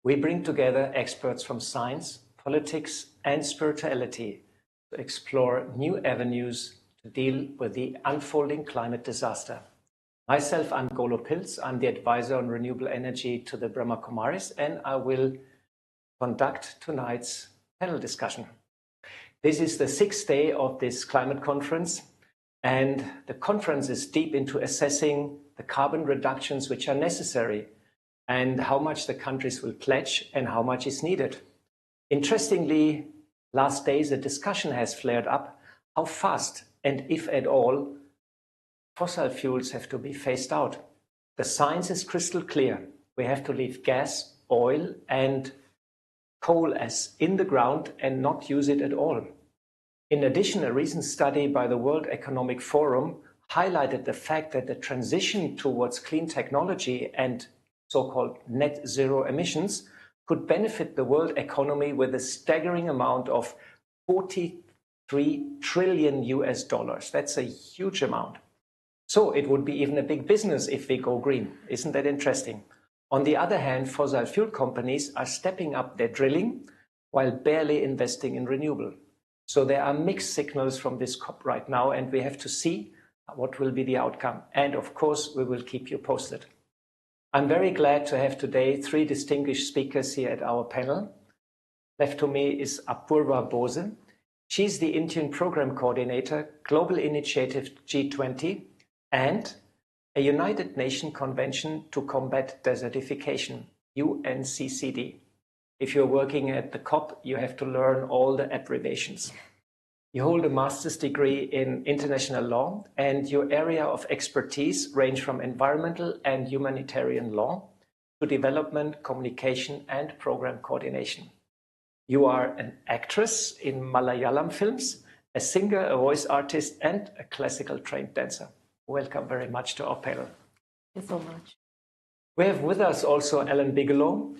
We bring together experts from science, politics, and spirituality to explore new avenues to deal with the unfolding climate disaster. Myself, I'm Golo Pilz. I'm the advisor on renewable energy to the Brahma Kumaris, and I will conduct tonight's panel discussion. This is the 6th day of this climate conference, and the conference is deep into assessing the carbon reductions which are necessary and how much the countries will pledge and how much is needed. Interestingly, last days a discussion has flared up how fast and if at all fossil fuels have to be phased out. The science is crystal clear. We have to leave gas, oil and coal as in the ground and not use it at all. In addition, a recent study by the World Economic Forum highlighted the fact that the transition towards clean technology and so-called net zero emissions could benefit the world economy with a staggering amount of 43 trillion US dollars. That's a huge amount. So it would be even a big business if we go green. Isn't that interesting? On the other hand, fossil fuel companies are stepping up their drilling while barely investing in renewable. So there are mixed signals from this COP right now, and we have to see what will be the outcome. And of course, we will keep you posted. I'm very glad to have today 3 distinguished speakers here at our panel. Left to me is Apoorva Bose. She's the Indian Program Coordinator, Global Initiative G20, and a United Nations Convention to Combat Desertification, UNCCD. If you're working at the COP, you have to learn all the abbreviations. You hold a master's degree in international law, and your area of expertise range from environmental and humanitarian law to development, communication, and program coordination. You are an actress in Malayalam films, a singer, a voice artist, and a classical trained dancer. Welcome very much to our panel. Thank you so much. We have with us also Alan Bigelow.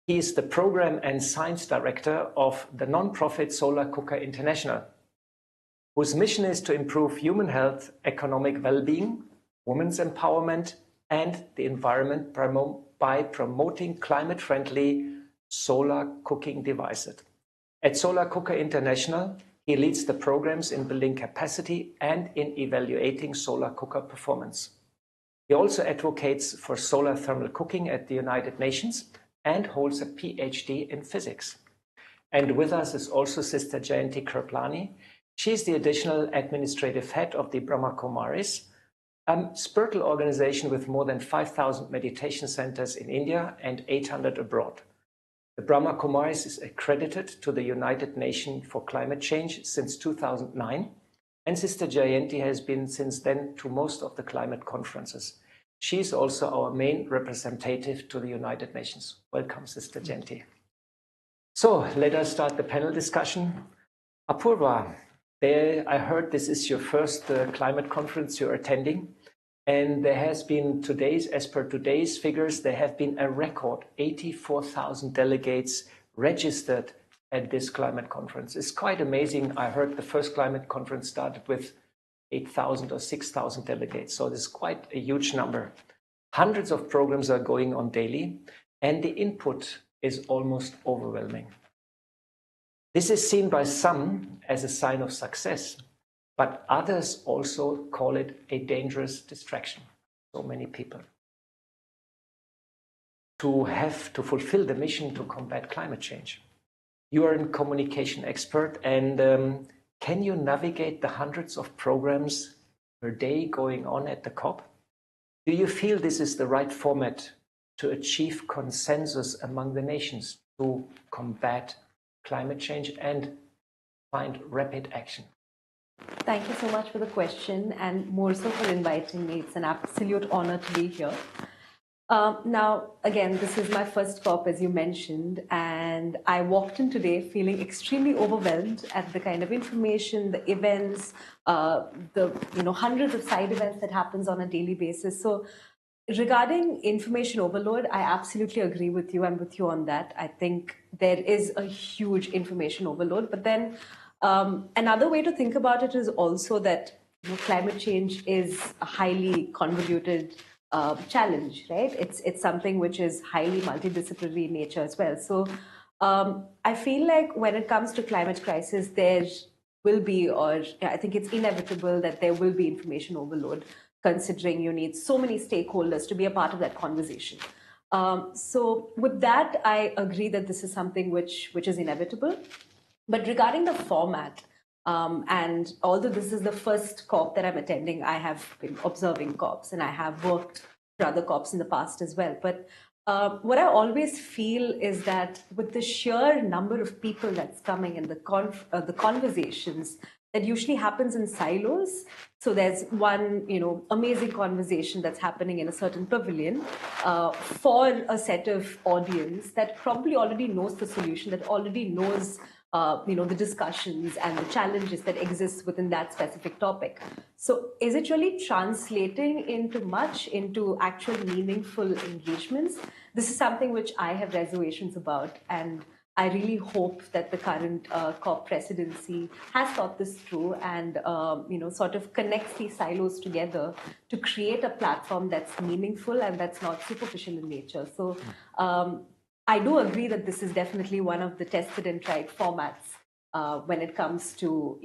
He is the Program and Science Director of the non-profit Solar Cooker International, whose mission is to improve human health, economic well-being, women's empowerment, and the environment by promoting climate-friendly solar cooking devices. At Solar Cooker International, he leads the programs in building capacity and in evaluating solar cooker performance. He also advocates for solar thermal cooking at the United Nations and holds a PhD in physics. And with us is also Sister Jayanti. She's the additional administrative head of the Brahma Kumaris, a spiritual organization with more than 5,000 meditation centers in India and 800 abroad. The Brahma Kumaris is accredited to the United Nations for Climate Change since 2009, and Sister Jayanti has been since then to most of the climate conferences. She is also our main representative to the United Nations. Welcome, Sister Jayanti. So let us start the panel discussion. Apoorva, I heard this is your first climate conference you're attending, and there has been as per today's figures, there have been a record 84,000 delegates registered at this climate conference. It's quite amazing. I heard the first climate conference started with 8,000 or 6,000 delegates, so this is quite a huge number. Hundreds of programs are going on daily, and the input is almost overwhelming. This is seen by some as a sign of success, but others also call it a dangerous distraction. So many people. To have to fulfill the mission to combat climate change. You are a communication expert, and can you navigate the hundreds of programs per day going on at the COP? Do you feel this is the right format to achieve consensus among the nations to combat climate change and find rapid action? Thank you so much for the question, and more so for inviting me. It's an absolute honor to be here. Now, again, this is my first COP, as you mentioned, and I walked in today feeling extremely overwhelmed at the kind of information, the events, the hundreds of side events that happens on a daily basis. So regarding information overload, I absolutely agree with you. I'm with you on that. I think there is a huge information overload. But then another way to think about it is also that climate change is a highly convoluted challenge, right? It's something which is highly multidisciplinary in nature as well. So I feel like when it comes to climate crisis, there will be, or I think it's inevitable that there will be information overload, considering you need so many stakeholders to be a part of that conversation. So with that, I agree that this is something which is inevitable. But regarding the format, and although this is the first COP that I'm attending, I have been observing COPs and I have worked for other COPs in the past as well. But what I always feel is that with the sheer number of people that's coming and the conversations that usually happens in silos. So there's one, amazing conversation that's happening in a certain pavilion for a set of audience that probably already knows the solution, that already knows the discussions and the challenges that exist within that specific topic. So is it really translating into actual meaningful engagements? This is something which I have reservations about, and I really hope that the current COP presidency has thought this through and sort of connects these silos together to create a platform that's meaningful and that's not superficial in nature. So I do agree that this is definitely one of the tested and tried formats when it comes to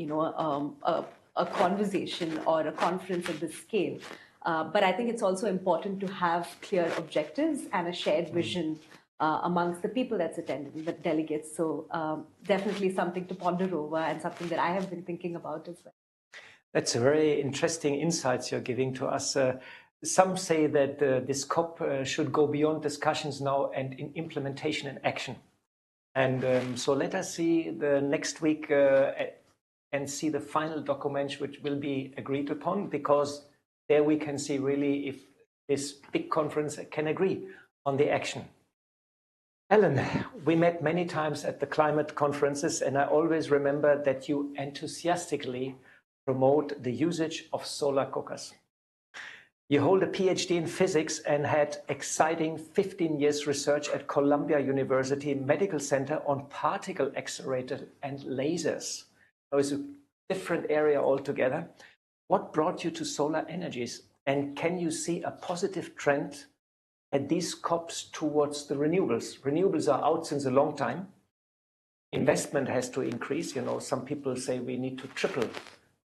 a conversation or a conference of this scale. But I think it's also important to have clear objectives and a shared vision amongst the people that's attending, the delegates. So definitely something to ponder over and something that I have been thinking about as well. That's a very interesting insights you're giving to us. Some say that this COP should go beyond discussions now and in implementation and action. And so let us see the next week and see the final document which will be agreed upon, because there we can see really if this big conference can agree on the action. Ellen, we met many times at the climate conferences, and I always remember that you enthusiastically promote the usage of solar cookers. You hold a PhD in physics and had exciting 15 years research at Columbia University Medical Center on particle accelerator and lasers. So it's a different area altogether. What brought you to solar energies? And can you see a positive trend at these COPs towards the renewables? Renewables are out since a long time. Investment has to increase. Some people say we need to triple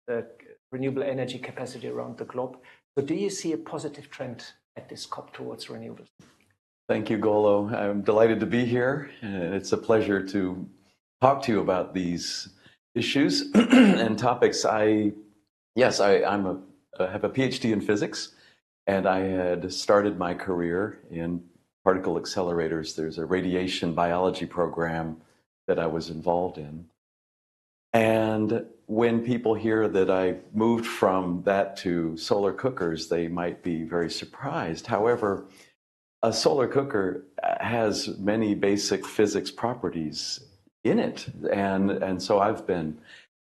the renewable energy capacity around the globe. So do you see a positive trend at this COP towards renewables? Thank you, Golo. I'm delighted to be here. It's a pleasure to talk to you about these issues and topics. I have a PhD in physics, and I had started my career in particle accelerators. There's a radiation biology program that I was involved in. And when people hear that I moved from that to solar cookers, they might be very surprised. However, a solar cooker has many basic physics properties in it. And so I've been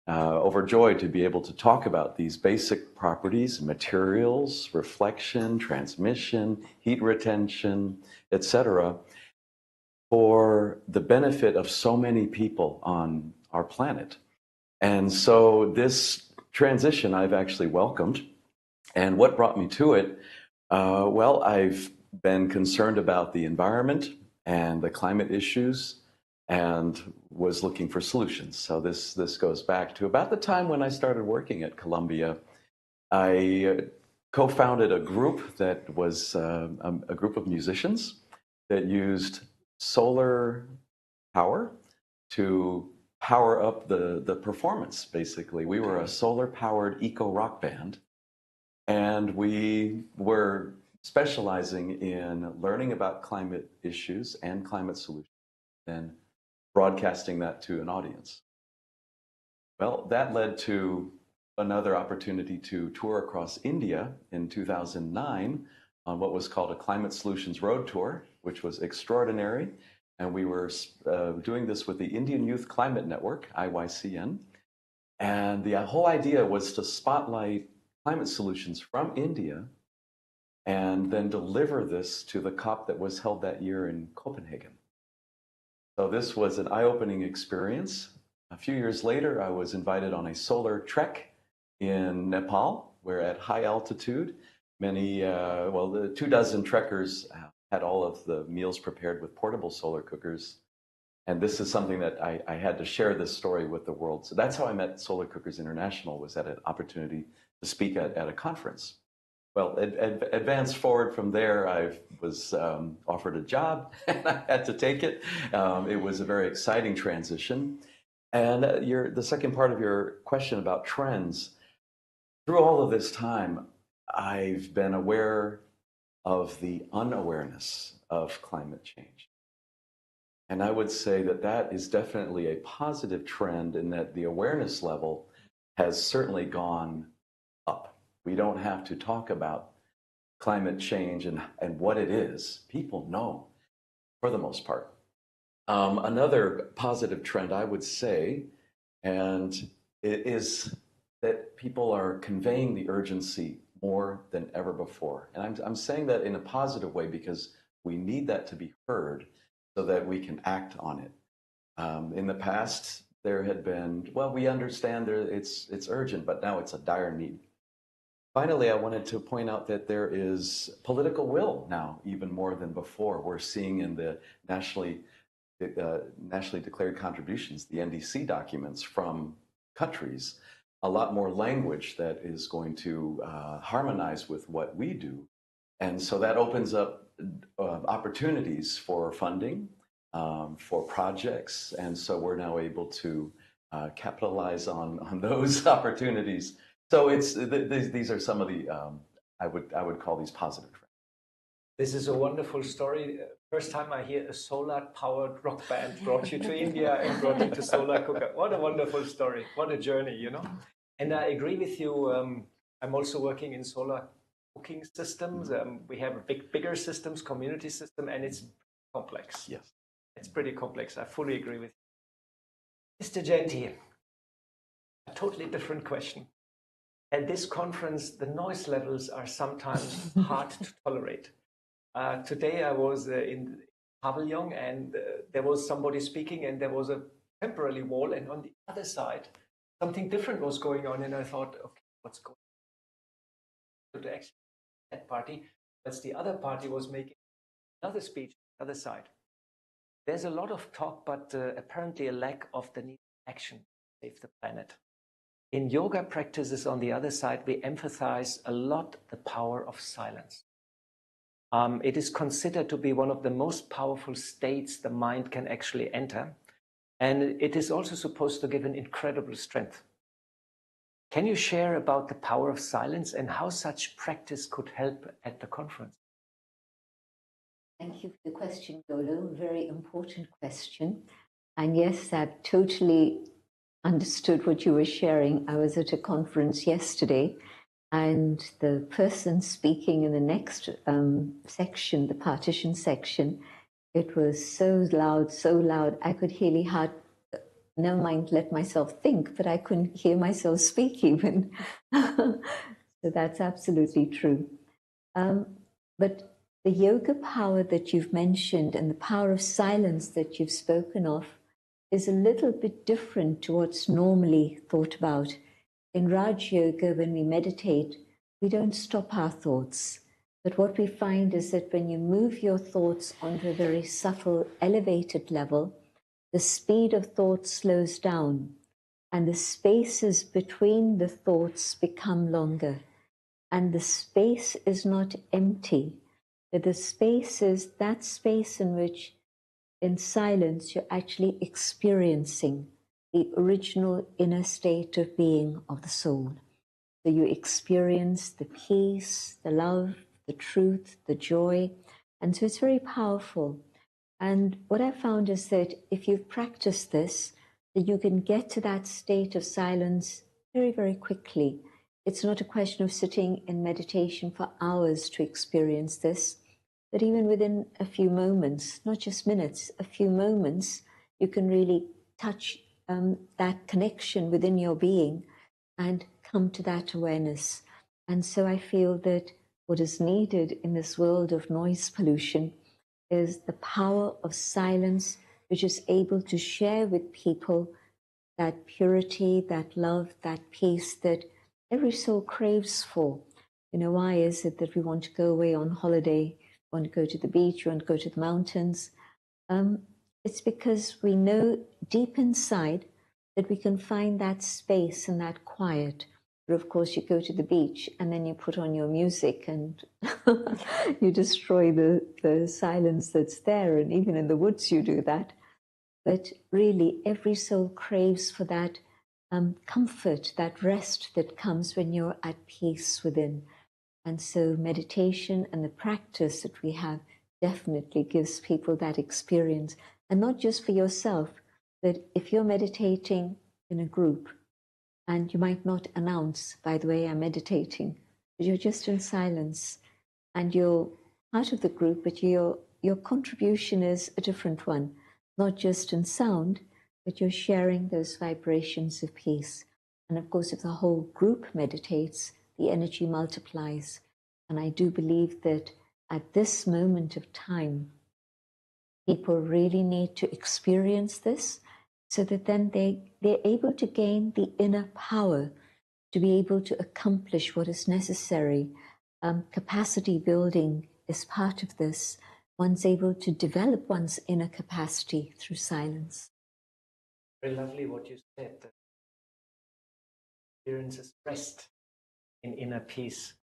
overjoyed to be able to talk about these basic properties, materials, reflection, transmission, heat retention, etc., for the benefit of so many people on our planet. And so this transition I've actually welcomed. And what brought me to it? Well, I've been concerned about the environment and the climate issues and was looking for solutions. So this goes back to about the time when I started working at Columbia. I co-founded a group that was a group of musicians that used solar power to power up the performance, basically. We were a solar-powered eco-rock band, and we were specializing in learning about climate issues and climate solutions and broadcasting that to an audience. Well, that led to another opportunity to tour across India in 2009 on what was called a Climate Solutions Road Tour, which was extraordinary. And we were doing this with the Indian Youth Climate Network, IYCN. And the whole idea was to spotlight climate solutions from India and then deliver this to the COP that was held that year in Copenhagen. So this was an eye-opening experience. A few years later, I was invited on a solar trek in Nepal, where at high altitude, Many, well, the 24 trekkers had all of the meals prepared with portable solar cookers. And this is something that I had to share this story with the world. So that's how I met Solar Cookers International, was at an opportunity to speak at a conference. Well, advance forward from there, I was offered a job and I had to take it. It was a very exciting transition. And the second part of your question about trends, through all of this time, I've been aware of the unawareness of climate change. And I would say that that is definitely a positive trend in that the awareness level has certainly gone up. We don't have to talk about climate change and what it is. People know, for the most part. Another positive trend, I would say, and it is that people are conveying the urgency more than ever before. And I'm saying that in a positive way because we need that to be heard so that we can act on it. In the past, there had been, well, we understand it's urgent, but now it's a dire need. Finally, I wanted to point out that there is political will now, even more than before. We're seeing in the nationally declared contributions, the NDC documents from countries, a lot more language that is going to harmonize with what we do. And so that opens up opportunities for funding, for projects. And so we're now able to capitalize on those opportunities. So these are some of the, I would call these positive trends. This is a wonderful story. First time I hear a solar-powered rock band brought you to India and brought you to solar cooker. What a wonderful story. What a journey, you know. And I agree with you. I'm also working in solar cooking systems. We have bigger systems, community system, and it's complex. Yes. It's pretty complex. I fully agree with you. Mr. Jayanti, a totally different question. At this conference, the noise levels are sometimes hard to tolerate. Today I was in Pavilion and there was somebody speaking and there was a temporary wall, and on the other side something different was going on, and I thought, okay, what's going on? To actually that party, but the other party was making another speech on the other side. There's a lot of talk, but apparently a lack of the need for action to save the planet. In yoga practices on the other side, we emphasize a lot the power of silence. It is considered to be one of the most powerful states the mind can actually enter. And it is also supposed to give an incredible strength. Can you share about the power of silence and how such practice could help at the conference? Thank you for the question, Golo. Very important question. And yes, I totally understood what you were sharing. I was at a conference yesterday, and the person speaking in the next section, the partition section, it was so loud, I could really never mind let myself think, but I couldn't hear myself speak even. So that's absolutely true. But the yoga power that you've mentioned and the power of silence that you've spoken of is a little bit different to what's normally thought about. In Raj Yoga, when we meditate, we don't stop our thoughts. But what we find is that when you move your thoughts onto a very subtle, elevated level, the speed of thought slows down and the spaces between the thoughts become longer. And the space is not empty, but the space is that space in which, in silence, you're actually experiencing the original inner state of being of the soul. So you experience the peace, the love, the truth, the joy. And so it's very powerful. And what I found is that if you've practiced this, that you can get to that state of silence very, very quickly. It's not a question of sitting in meditation for hours to experience this, but even within a few moments, not just minutes, a few moments, you can really touch that connection within your being and come to that awareness. And so I feel that what is needed in this world of noise pollution is the power of silence, which is able to share with people that purity, that love, that peace that every soul craves for. Why is it that we want to go away on holiday, want to go to the beach, want to go to the mountains? It's because we know deep inside that we can find that space and that quiet. But of course, you go to the beach and then you put on your music and you destroy the silence that's there. And even in the woods, you do that. But really, every soul craves for that comfort, that rest that comes when you're at peace within. And so meditation and the practice that we have definitely gives people that experience. And not just for yourself, but if you're meditating in a group, and you might not announce, by the way, I'm meditating, but you're just in silence, and you're part of the group, but your contribution is a different one, not just in sound, but you're sharing those vibrations of peace. And of course, if the whole group meditates, the energy multiplies. And I do believe that at this moment of time, people really need to experience this so that then they're able to gain the inner power to be able to accomplish what is necessary. Capacity building is part of this. One's able to develop one's inner capacity through silence. Very lovely what you said. Experiences rest in inner peace.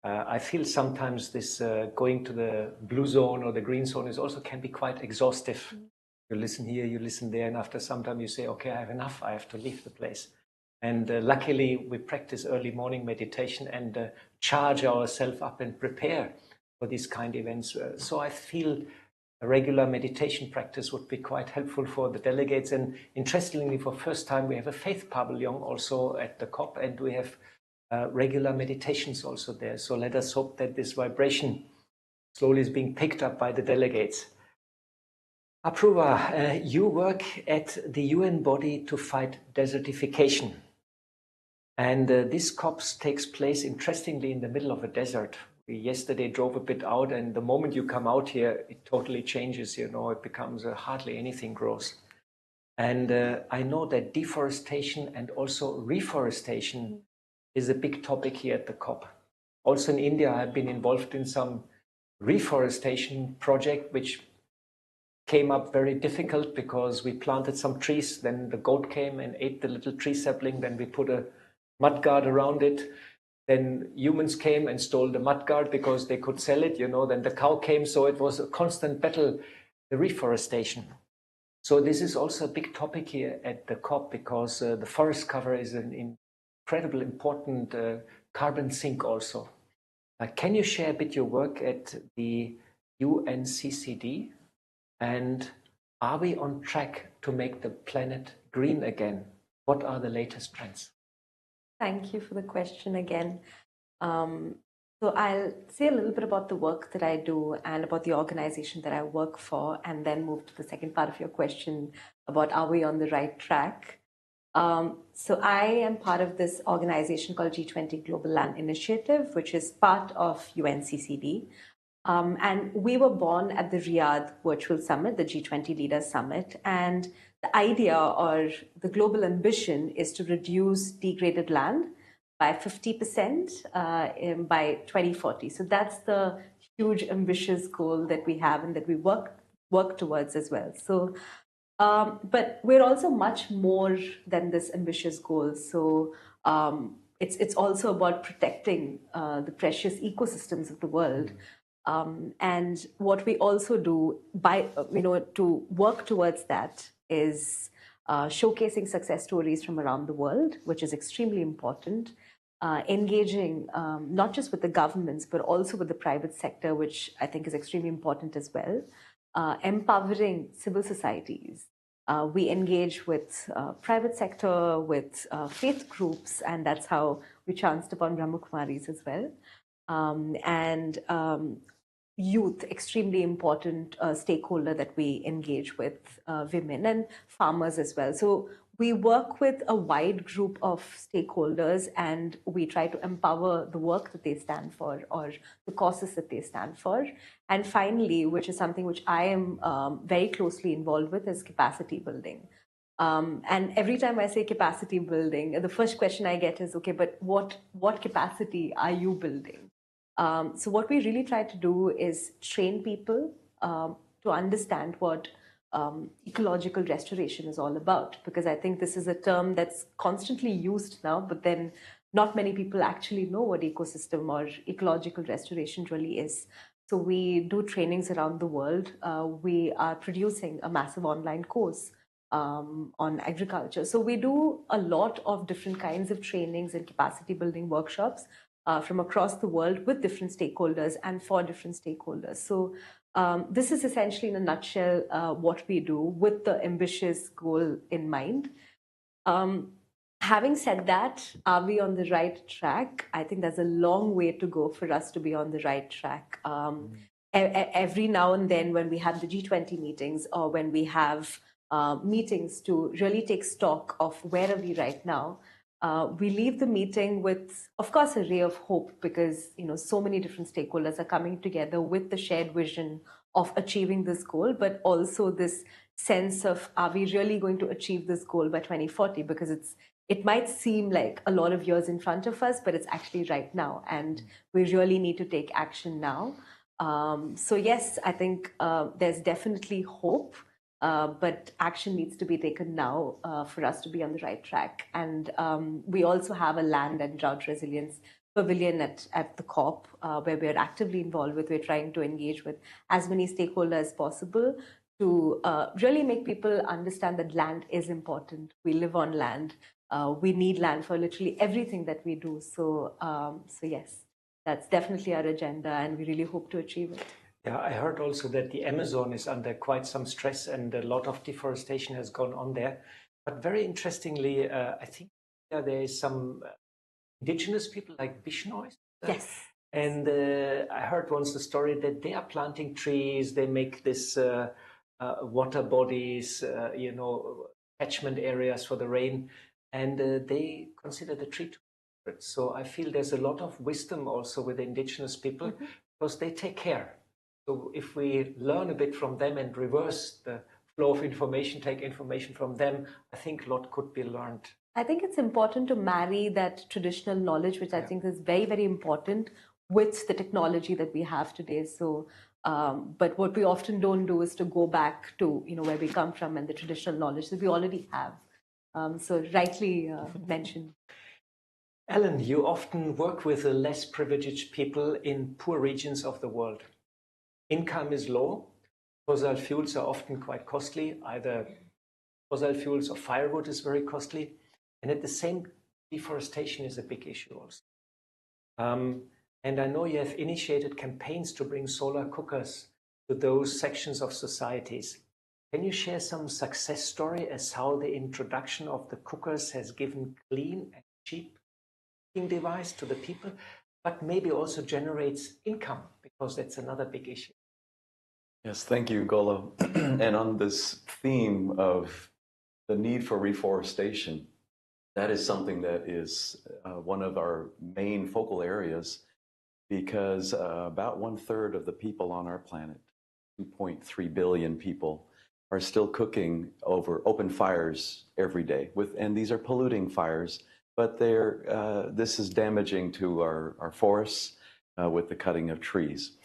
I feel sometimes this going to the blue zone or the green zone is also can be quite exhaustive. You listen here, you listen there, and after some time you say, okay, I have enough, I have to leave the place. And luckily we practice early morning meditation and charge ourselves up and prepare for these kind of events. So I feel a regular meditation practice would be quite helpful for the delegates. And interestingly, for the first time, we have a faith pavilion also at the COP, and we have regular meditations also there. So let us hope that this vibration slowly is being picked up by the delegates. Apoorva, you work at the UN body to fight desertification. And this COP takes place, interestingly, in the middle of a desert. We yesterday drove a bit out, and the moment you come out here, it totally changes, it becomes hardly anything grows. And I know that deforestation and also reforestation is a big topic here at the COP. Also in India, I've been involved in some reforestation project, which came up very difficult because we planted some trees, then the goat came and ate the little tree sapling, then we put a mud guard around it. Then humans came and stole the mud guard because they could sell it, then the cow came. So it was a constant battle, the reforestation. So this is also a big topic here at the COP because the forest cover is an incredible important carbon sink also. Can you share a bit your work at the UNCCD? And are we on track to make the planet green again? What are the latest trends? Thank you for the question again. So I'll say a little bit about the work that I do and about the organization that I work for, and then move to the second part of your question about are we on the right track? So I am part of this organization called G20 Global Land Initiative, which is part of UNCCD. And we were born at the Riyadh Virtual Summit, the G20 Leaders Summit. And the idea or the global ambition is to reduce degraded land by 50% by 2040. So that's the huge ambitious goal that we have and that we work towards as well. So, but we're also much more than this ambitious goal. So it's also about protecting the precious ecosystems of the world. And what we also do to work towards that is showcasing success stories from around the world, which is extremely important. Engaging not just with the governments, but also with the private sector, which I think is extremely important as well. Empowering civil societies. We engage with private sector, with faith groups, and that's how we chanced upon Brahma Kumaris as well. Youth, extremely important stakeholder that we engage with, women and farmers as well. So we work with a wide group of stakeholders and we try to empower the work that they stand for or the causes that they stand for. And finally, which is something which I am very closely involved with, is capacity building. And every time I say capacity building, the first question I get is, okay, but what capacity are you building? So what we really try to do is train people to understand what ecological restoration is all about, because I think this is a term that's constantly used now, but then not many people actually know what ecosystem or ecological restoration really is. So we do trainings around the world. We are producing a massive online course on agriculture. So we do a lot of different kinds of trainings and capacity building workshops from across the world with different stakeholders and for different stakeholders. So this is essentially, in a nutshell, what we do with the ambitious goal in mind. Having said that, are we on the right track? I think there's a long way to go for us to be on the right track. Every now and then, when we have the G20 meetings or when we have meetings to really take stock of where are we right now, we leave the meeting with, of course, a ray of hope, because so many different stakeholders are coming together with the shared vision of achieving this goal, but also this sense of, are we really going to achieve this goal by 2040? Because it might seem like a lot of years in front of us, but it's actually right now, and we really need to take action now. So yes, I think there's definitely hope. But action needs to be taken now for us to be on the right track. And we also have a land and drought resilience pavilion at the COP, where we're actively involved with. We're trying to engage with as many stakeholders as possible to really make people understand that land is important. We live on land. We need land for literally everything that we do. So yes, that's definitely our agenda, and we really hope to achieve it. Yeah, I heard also that the Amazon is under quite some stress and a lot of deforestation has gone on there. But very interestingly, I think there is some indigenous people like Bishnois. Yes. And I heard once the story that they are planting trees, they make this water bodies, catchment areas for the rain, and they consider the tree to be sacred. So I feel there's a lot of wisdom also with indigenous people, because they take care. So if we learn a bit from them and reverse the flow of information, take information from them, I think a lot could be learned. I think it's important to marry that traditional knowledge, which I think is very, very important, with the technology that we have today. So, but what we often don't do is to go back to where we come from and the traditional knowledge that we already have. So rightly mentioned. Ellen, you often work with the less privileged people in poor regions of the world. Income is low. Fossil fuels are often quite costly. Either fossil fuels or firewood is very costly. And at the same, deforestation is a big issue also. And I know you have initiated campaigns to bring solar cookers to those sections of societies. Can you share some success story as how the introduction of the cookers has given clean and cheap cooking device to the people, but maybe also generates income, because that's another big issue? Yes, thank you, Golo. And on this theme of the need for reforestation, that is something that is one of our main focal areas, because about 1/3 of the people on our planet, 2.3 billion people, are still cooking over open fires every day. And these are polluting fires, but this is damaging to our forests with the cutting of trees.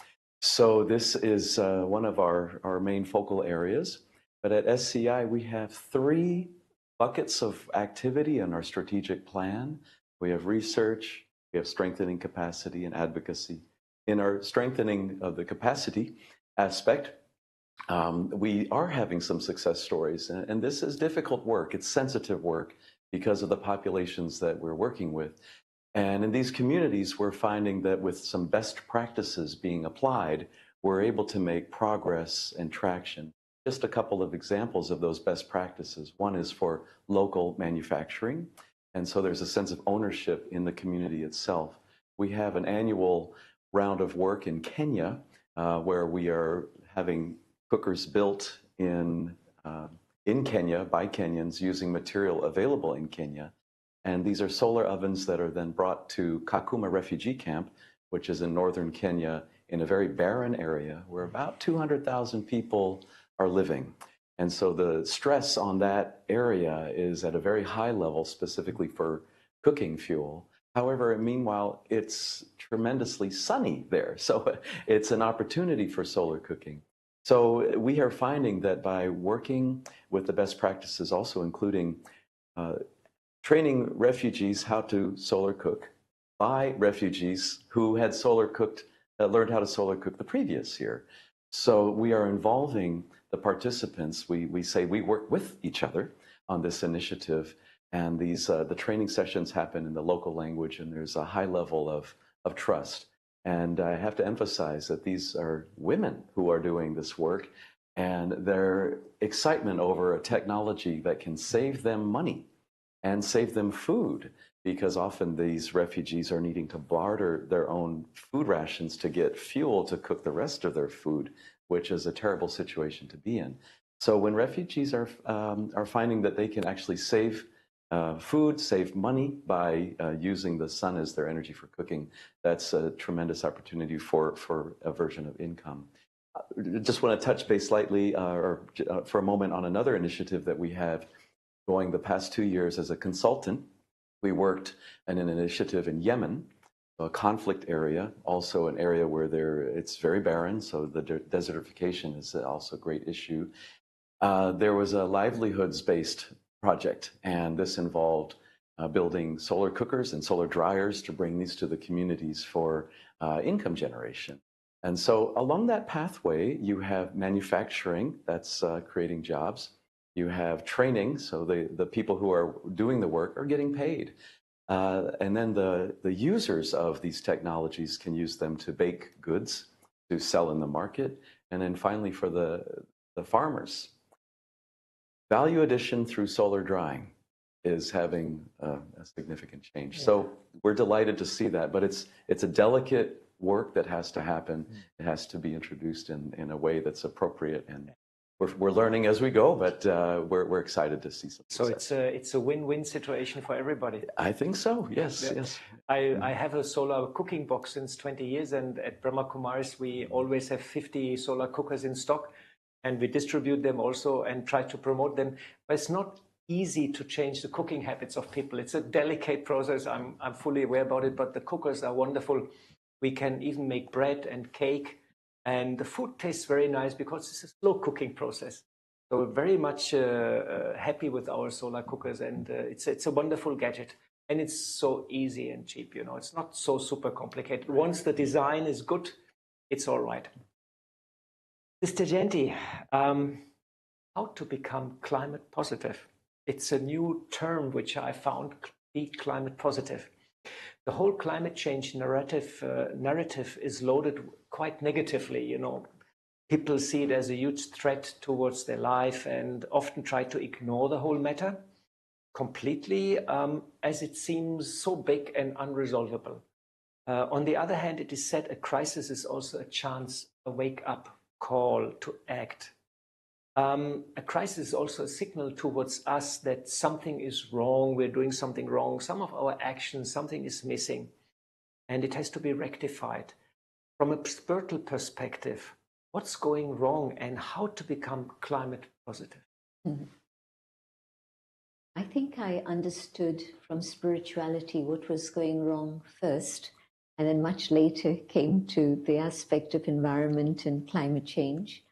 So this is one of our main focal areas. But at SCI, we have 3 buckets of activity in our strategic plan. We have research, we have strengthening capacity, and advocacy. In our strengthening of the capacity aspect, we are having some success stories. And this is difficult work. It's sensitive work because of the populations that we're working with. And in these communities, we're finding that with some best practices being applied, we're able to make progress and traction. Just a couple of examples of those best practices. One is for local manufacturing. And so there's a sense of ownership in the community itself. We have an annual round of work in Kenya, where we are having cookers built in Kenya by Kenyans using material available in Kenya. And these are solar ovens that are then brought to Kakuma refugee camp, which is in northern Kenya, in a very barren area where about 200,000 people are living. And so the stress on that area is at a very high level, specifically for cooking fuel. However, meanwhile, it's tremendously sunny there. So it's an opportunity for solar cooking. So we are finding that by working with the best practices, also including training refugees how to solar cook by refugees who had learned how to solar cook the previous year. So we are involving the participants. We say we work with each other on this initiative, and these the training sessions happen in the local language, and there's a high level of trust. And I have to emphasize that these are women who are doing this work, and their excitement over a technology that can save them money and save them food, because often these refugees are needing to barter their own food rations to get fuel to cook the rest of their food, which is a terrible situation to be in. So when refugees are finding that they can actually save food, save money by using the sun as their energy for cooking, that's a tremendous opportunity for aversion of income. Just want to touch base slightly for a moment on another initiative that we have going the past 2 years as a consultant. We worked in an initiative in Yemen, a conflict area, also an area where it's very barren, so the desertification is also a great issue. There was a livelihoods-based project, and this involved building solar cookers and solar dryers to bring these to the communities for income generation. And so along that pathway, you have manufacturing, that's creating jobs. You have training, so the people who are doing the work are getting paid. And then the users of these technologies can use them to bake goods, to sell in the market. And then finally for the farmers, value addition through solar drying is having a significant change. Yeah. So we're delighted to see that, but it's a delicate work that has to happen. It has to be introduced in a way that's appropriate, and we're learning as we go, but we're excited to see some success. So it's a win-win situation for everybody. I think so. Yes, yeah. Yes. I have a solar cooking box since 20 years, and at Brahma Kumaris we always have 50 solar cookers in stock, and we distribute them also and try to promote them. But it's not easy to change the cooking habits of people. It's a delicate process. I'm fully aware about it, but the cookers are wonderful. We can even make bread and cake. And the food tastes very nice because it's a slow cooking process. So we're very much happy with our solar cookers, and it's a wonderful gadget. And it's so easy and cheap, you know, it's not so super complicated. Once the design is good, it's all right. Mr. Jayanti, how to become climate positive? It's a new term which I found, be climate positive. The whole climate change narrative is loaded quite negatively. You know, people see it as a huge threat towards their life and often try to ignore the whole matter completely, as it seems so big and unresolvable. On the other hand, it is said a crisis is also a chance, a wake-up call to act. A crisis is also a signal towards us that something is wrong, we're doing something wrong, some of our actions, something is missing, and it has to be rectified. From a spiritual perspective, what's going wrong and how to become climate positive? Mm-hmm. I think I understood from spirituality what was going wrong first, and then much later came to the aspect of environment and climate change.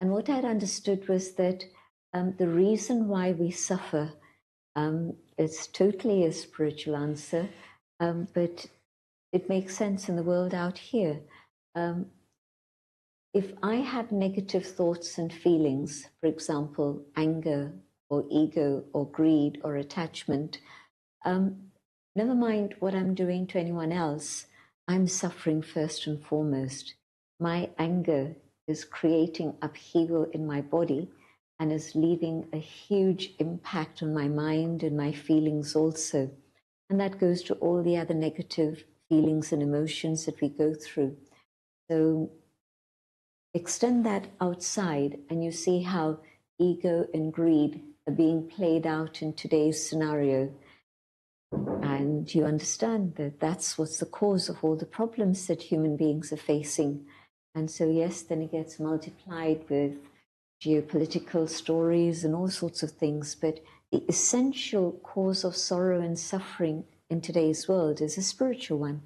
And what I'd understood was that the reason why we suffer is totally a spiritual answer, but it makes sense in the world out here. If I had negative thoughts and feelings, for example, anger or ego or greed or attachment, never mind what I'm doing to anyone else, I'm suffering first and foremost. My anger is creating upheaval in my body and is leaving a huge impact on my mind and my feelings also. And that goes to all the other negative feelings and emotions that we go through. So extend that outside and you see how ego and greed are being played out in today's scenario. And you understand that that's what's the cause of all the problems that human beings are facing. And so, yes, then it gets multiplied with geopolitical stories and all sorts of things. But the essential cause of sorrow and suffering in today's world is a spiritual one.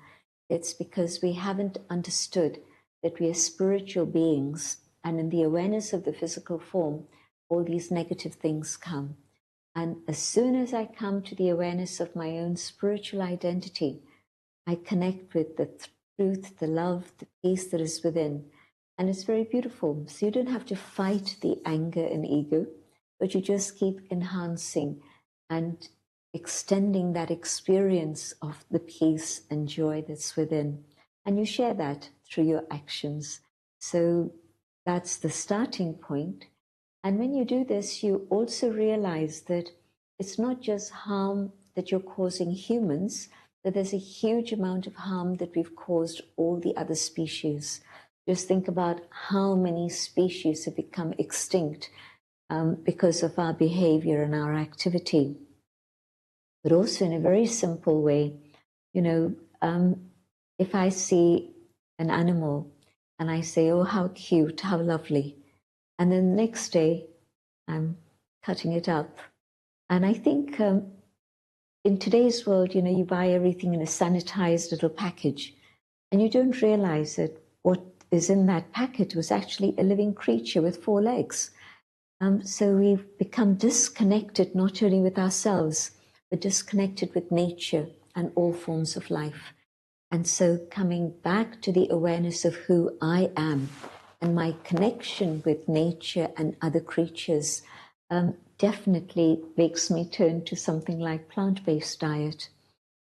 It's because we haven't understood that we are spiritual beings, and in the awareness of the physical form, all these negative things come. And as soon as I come to the awareness of my own spiritual identity, I connect with the truth, the love, the peace that is within. And it's very beautiful. So you don't have to fight the anger and ego, but you just keep enhancing and extending that experience of the peace and joy that's within. And you share that through your actions. So that's the starting point. And when you do this, you also realize that it's not just harm that you're causing humans, but there's a huge amount of harm that we've caused all the other species. Just think about how many species have become extinct because of our behavior and our activity. But also in a very simple way, if I see an animal and I say, oh, how cute, how lovely, and then the next day I'm cutting it up. And I think in today's world, you buy everything in a sanitized little package, and you don't realize that what is in that packet was actually a living creature with 4 legs. So we've become disconnected not only with ourselves, but disconnected with nature and all forms of life. And so coming back to the awareness of who I am and my connection with nature and other creatures definitely makes me turn to something like plant-based diet.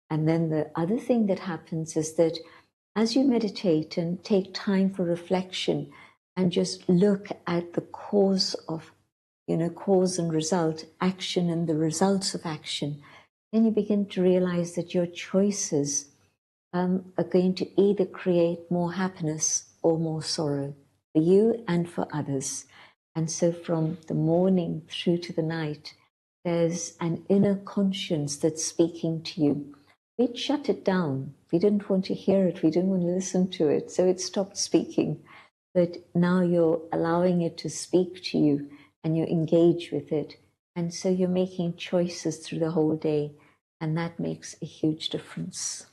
And then the other thing that happens is that as you meditate and take time for reflection and just look at the cause of, cause and result, action and the results of action, then you begin to realize that your choices are going to either create more happiness or more sorrow for you and for others. And so from the morning through to the night, there's an inner conscience that's speaking to you. We'd shut it down. We didn't want to hear it. We didn't want to listen to it. So it stopped speaking. But now you're allowing it to speak to you and you engage with it. And so you're making choices through the whole day. And that makes a huge difference.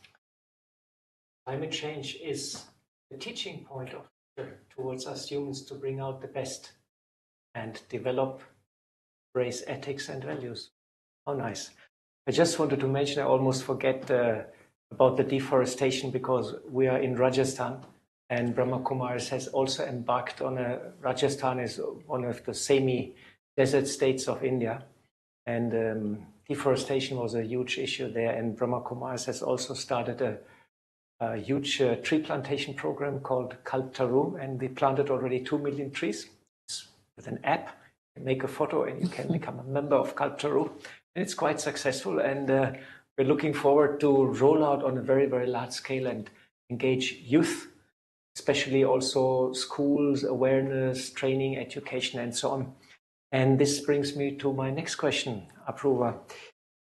Climate change is the teaching point of towards us humans to bring out the best and develop, embrace ethics and values. How nice. I just wanted to mention, I almost forget about the deforestation, because we are in Rajasthan and Brahma Kumaris has also embarked on Rajasthan is one of the semi-desert states of India. And deforestation was a huge issue there. And Brahma Kumaris has also started a huge tree plantation program called Kalptaru, and we planted already 2 million trees. It's with an app, you can make a photo and you can become a member of Kalptaru. And it's quite successful, and we're looking forward to roll out on a very, very large scale and engage youth, especially also schools, awareness, training, education, and so on. And this brings me to my next question, Apoorva.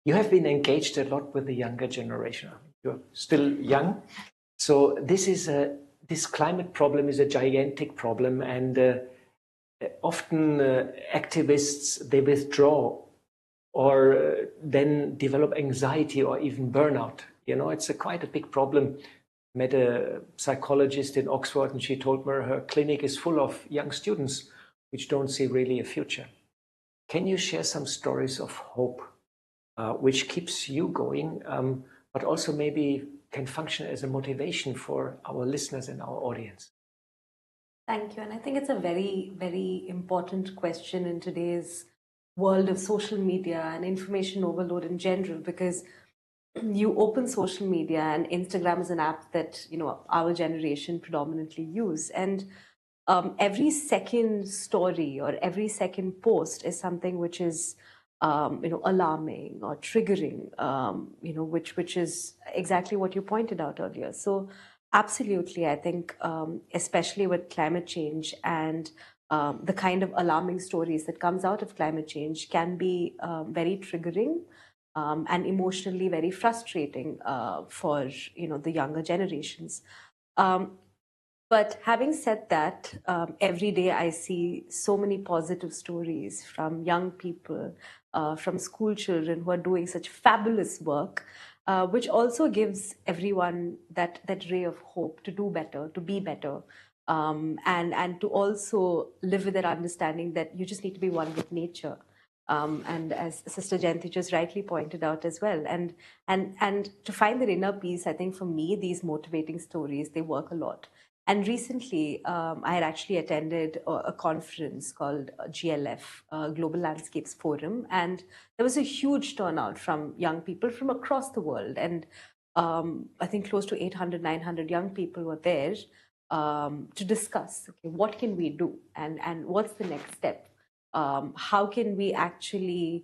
You have been engaged a lot with the younger generation. You're still young. So this climate problem is a gigantic problem, and often activists, they withdraw or then develop anxiety or even burnout. It's quite a big problem. I met a psychologist in Oxford, and she told me her clinic is full of young students which don't see really a future. Can you share some stories of hope which keeps you going, but also maybe can function as a motivation for our listeners and our audience? Thank you. And I think it's a very, very important question in today's world of social media and information overload in general, because you open social media and Instagram is an app that, our generation predominantly use. And every second story or every second post is something which is, alarming or triggering, which is exactly what you pointed out earlier. So absolutely, I think, especially with climate change and the kind of alarming stories that comes out of climate change can be very triggering and emotionally very frustrating for the younger generations. But having said that, every day I see so many positive stories from young people, from school children who are doing such fabulous work. which also gives everyone that ray of hope to do better, to be better, and to also live with that understanding that you just need to be one with nature. And as Sister Jayanti just rightly pointed out as well, and to find that inner peace, I think for me, these motivating stories, they work a lot. And recently, I had actually attended a conference called GLF, Global Landscapes Forum, and there was a huge turnout from young people from across the world. And I think close to 800, 900 young people were there to discuss, okay, what can we do and what's the next step? How can we actually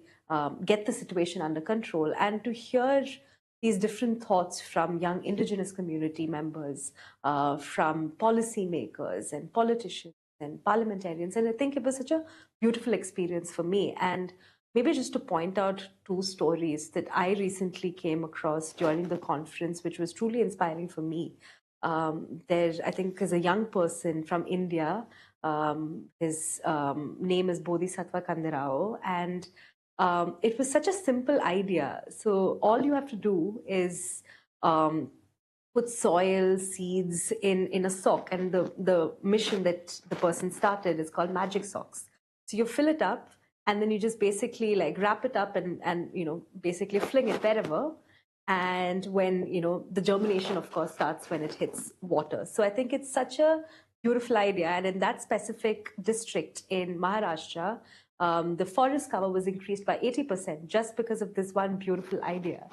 get the situation under control, and to hear these different thoughts from young indigenous community members, from policymakers and politicians and parliamentarians. And I think it was such a beautiful experience for me. And maybe just to point out two stories that I recently came across during the conference, which was truly inspiring for me. I think, there's a young person from India. His name is Bodhisattva Kandarao, and it was such a simple idea. So all you have to do is put soil, seeds in a sock, and the mission that the person started is called Magic Socks. So you fill it up, and then you just basically like wrap it up and basically fling it wherever. And when the germination, of course, starts when it hits water. So I think it's such a beautiful idea. And in that specific district in Maharashtra, the forest cover was increased by 80% just because of this one beautiful idea,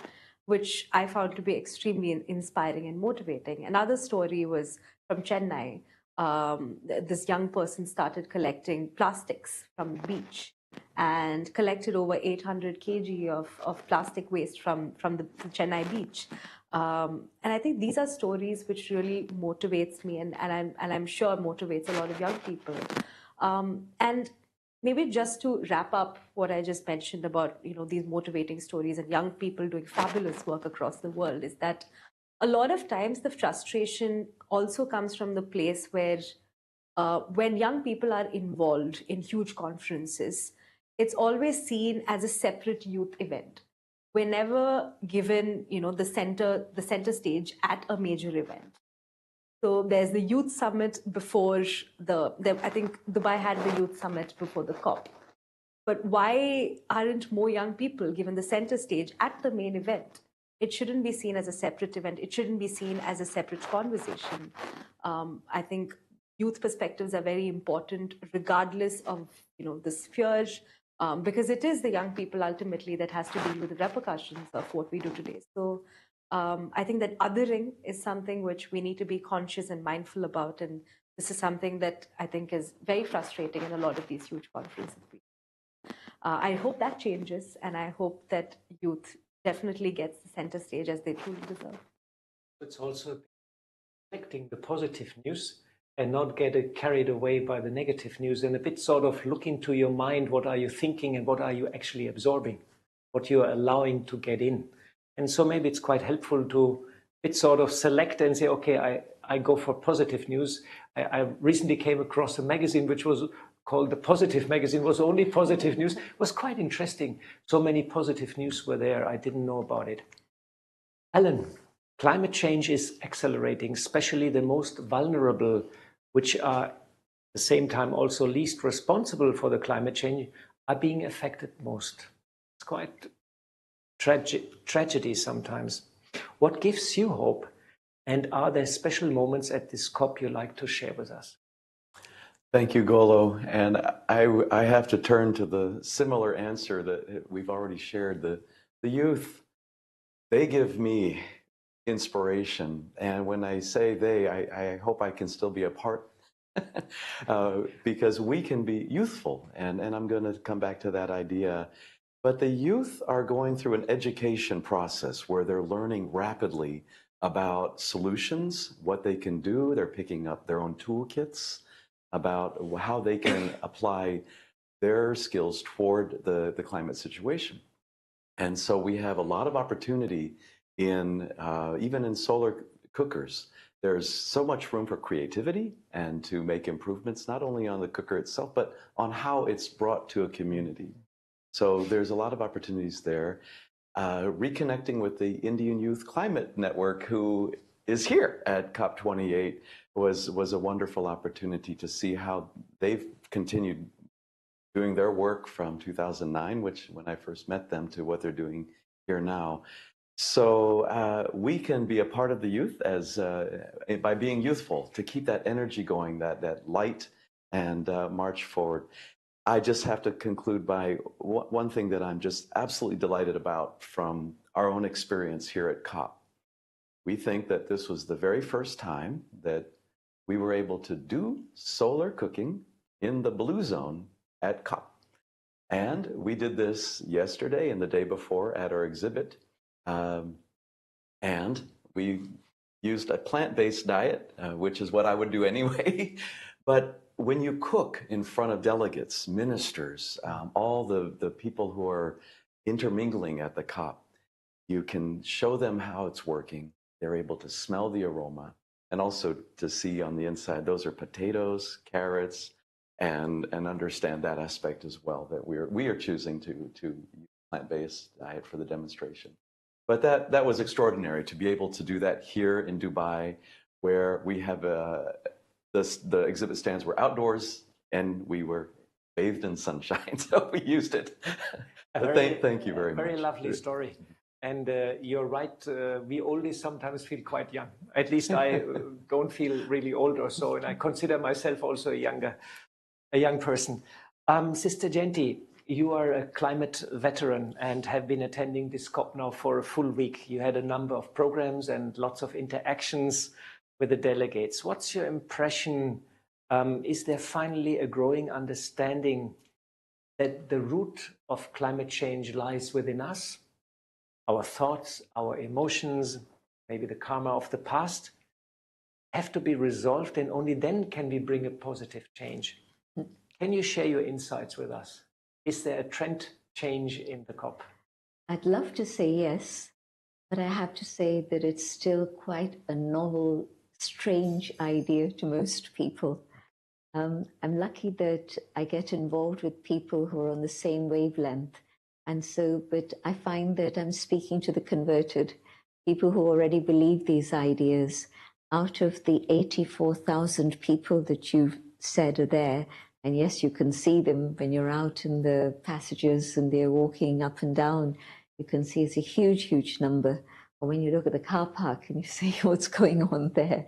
which I found to be extremely inspiring and motivating. Another story was from Chennai. This young person started collecting plastics from the beach and collected over 800 kg of plastic waste from the Chennai beach. And I think these are stories which really motivates me, and I'm sure motivates a lot of young people. And maybe just to wrap up what I just mentioned about these motivating stories and young people doing fabulous work across the world, is that a lot of times the frustration also comes from the place where when young people are involved in huge conferences, it's always seen as a separate youth event. We're never given, the center stage at a major event. So there's the youth summit before I think Dubai had the youth summit before the COP. But why aren't more young people given the center stage at the main event? It shouldn't be seen as a separate event. It shouldn't be seen as a separate conversation. I think youth perspectives are very important, regardless of the sphere, because it is the young people ultimately that has to deal with the repercussions of what we do today. So I think that othering is something which we need to be conscious and mindful about, and this is something that I think is very frustrating in a lot of these huge conferences. I hope that changes, and I hope that youth definitely gets the center stage as they truly deserve. It's also reflecting the positive news and not get carried away by the negative news, and a bit sort of look into your mind, what are you thinking and what are you actually absorbing, what you are allowing to get in. And so maybe it's quite helpful to bit sort of select and say, okay, I go for positive news. I recently came across a magazine which was called The Positive Magazine, was only positive news. It was quite interesting. So many positive news were there. I didn't know about it. Alan, climate change is accelerating, especially the most vulnerable, which are at the same time also least responsible for the climate change, are being affected most. It's quite tragedy sometimes. What gives you hope? And are there special moments at this COP you like to share with us? Thank you, Golo. And I have to turn to the similar answer that we've already shared. The youth, they give me inspiration. And when I say they, I hope I can still be a part because we can be youthful. And I'm going to come back to that idea. But the youth are going through an education process where they're learning rapidly about solutions, what they can do. They're picking up their own toolkits about how they can apply their skills toward the climate situation. And so we have a lot of opportunity in even in solar cookers. There's so much room for creativity and to make improvements, not only on the cooker itself, but on how it's brought to a community. So there's a lot of opportunities there. reconnecting with the Indian Youth Climate Network, who is here at COP28, was a wonderful opportunity to see how they've continued doing their work from 2009, which when I first met them, to what they're doing here now. So we can be a part of the youth as by being youthful, to keep that energy going, that light, and march forward. I just have to conclude by one thing that I'm just absolutely delighted about from our own experience here at COP. We think that this was the very first time that we were able to do solar cooking in the blue zone at COP. And we did this yesterday and the day before at our exhibit. And we used a plant-based diet, which is what I would do anyway. But when you cook in front of delegates, ministers, all the people who are intermingling at the COP, you can show them how it's working. They're able to smell the aroma, and also to see on the inside, those are potatoes, carrots, and understand that aspect as well, that we are choosing to use plant-based diet for the demonstration. But that was extraordinary to be able to do that here in Dubai, where we have the exhibit stands were outdoors and we were bathed in sunshine, so we used it. Thank you very much. Very lovely story. And you're right, we oldies sometimes feel quite young. At least I don't feel really old or so, and I consider myself also a young person. Sister Jayanti, you are a climate veteran and have been attending this COP now for a full week. You had a number of programs and lots of interactions with the delegates. What's your impression? Is there finally a growing understanding that the root of climate change lies within us? Our thoughts, our emotions, maybe the karma of the past have to be resolved, and only then can we bring a positive change. Can you share your insights with us? Is there a trend change in the COP? I'd love to say yes, but I have to say that it's still quite a novel, strange idea to most people. I'm lucky that I get involved with people who are on the same wavelength. And so, but I find that I'm speaking to the converted, people who already believe these ideas. Out of the 84,000 people that you've said are there, and yes, you can see them when you're out in the passages and they're walking up and down, you can see it's a huge, huge number. Or when you look at the car park and you see what's going on there.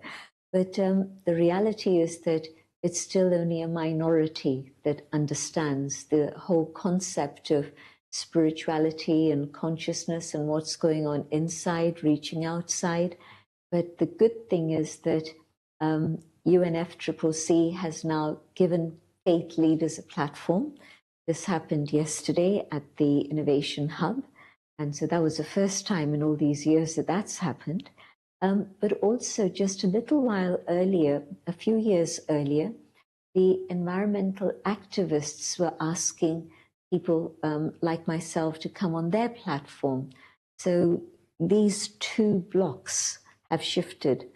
But the reality is that it's still only a minority that understands the whole concept of spirituality and consciousness and what's going on inside, reaching outside. But the good thing is that UNFCCC has now given faith leaders a platform. This happened yesterday at the Innovation Hub. And so that was the first time in all these years that that's happened. But also just a little while earlier, a few years earlier, the environmental activists were asking people like myself to come on their platform. So these two blocks have shifted.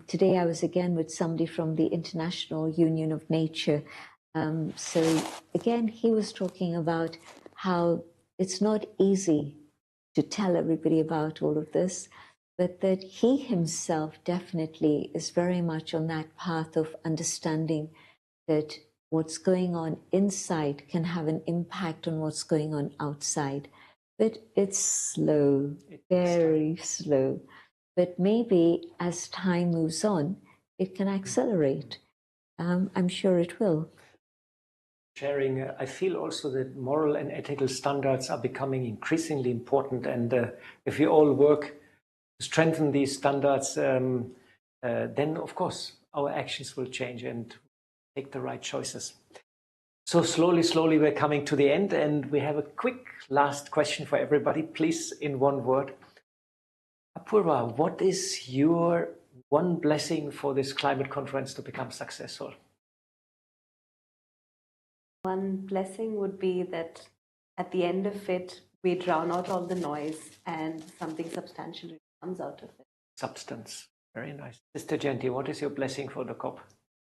Today I was again with somebody from the International Union of Nature. So again, he was talking about how it's not easy to tell everybody about all of this, but that he himself definitely is very much on that path of understanding that what's going on inside can have an impact on what's going on outside. But it's slow, very slow. But maybe as time moves on, it can accelerate. I'm sure it will. Sharing, I feel also that moral and ethical standards are becoming increasingly important. And if we all work to strengthen these standards, then of course our actions will change and take the right choices. So slowly we're coming to the end, and we have a quick last question for everybody. Please, in one word. Apoorva, what is your one blessing for this climate conference to become successful? One blessing would be that at the end of it, we drown out all the noise and something substantial comes out of it. Substance. Very nice. Sister Jayanti, what is your blessing for the COP?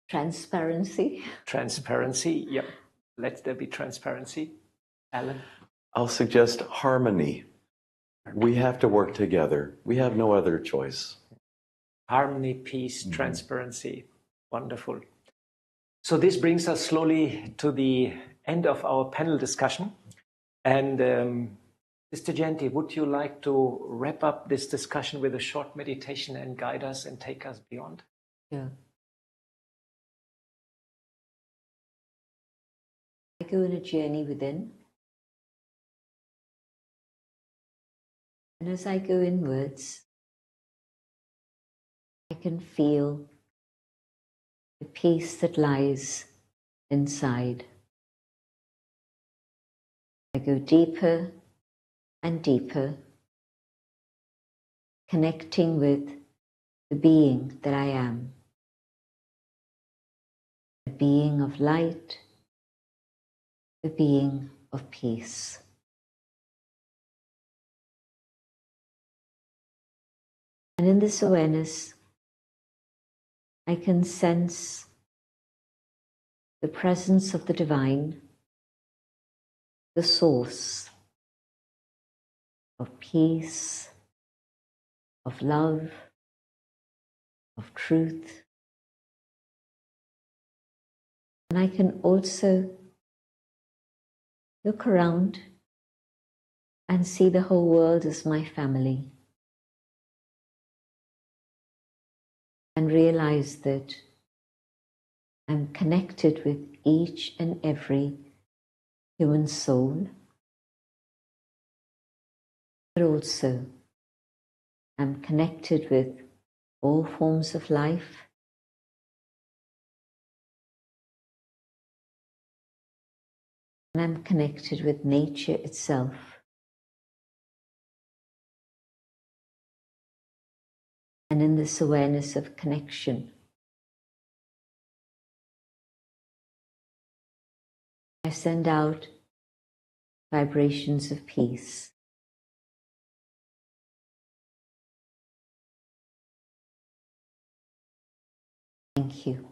Transparency. Transparency, yep. Let there be transparency. Alan? I'll suggest harmony. We have to work together. We have no other choice. Harmony, peace, transparency. Wonderful. So this brings us slowly to the end of our panel discussion. And Mr. Jayanti, would you like to wrap up this discussion with a short meditation and guide us and take us beyond? Yeah. I go on a journey within. And as I go inwards, I can feel the peace that lies inside. I go deeper and deeper, connecting with the being that I am, the being of light, the being of peace. And in this awareness, I can sense the presence of the divine, the source of peace, of love, of truth. And I can also look around and see the whole world as my family. And realize that I'm connected with each and every human soul, but also I'm connected with all forms of life, and I'm connected with nature itself. And in this awareness of connection, I send out vibrations of peace. Thank you.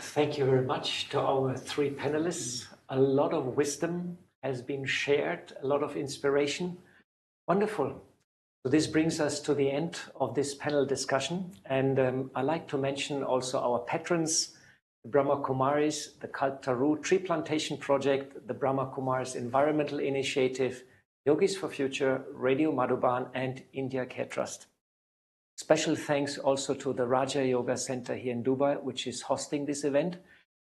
Thank you very much to our three panelists. A lot of wisdom has been shared, a lot of inspiration. Wonderful. So this brings us to the end of this panel discussion. And I'd like to mention also our patrons, the Brahma Kumaris, the Kalpataru Tree Plantation Project, the Brahma Kumaris Environmental Initiative, Yogis for Future, Radio Madhuban, and India Care Trust. Special thanks also to the Raja Yoga Center here in Dubai, which is hosting this event.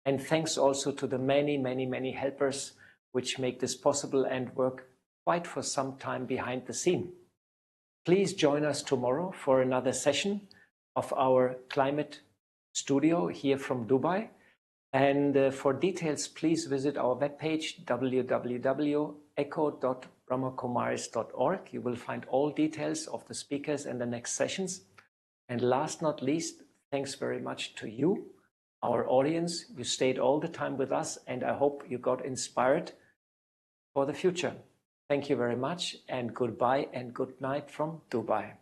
And thanks also to the many, many, many helpers which make this possible and work quite for some time behind the scene. Please join us tomorrow for another session of our climate studio here from Dubai. And for details, please visit our webpage, www.echo.brahmakumaris.org. You will find all details of the speakers and the next sessions. And last not least, thanks very much to you, our audience. You stayed all the time with us, and I hope you got inspired for the future. Thank you very much, and goodbye and good night from Dubai.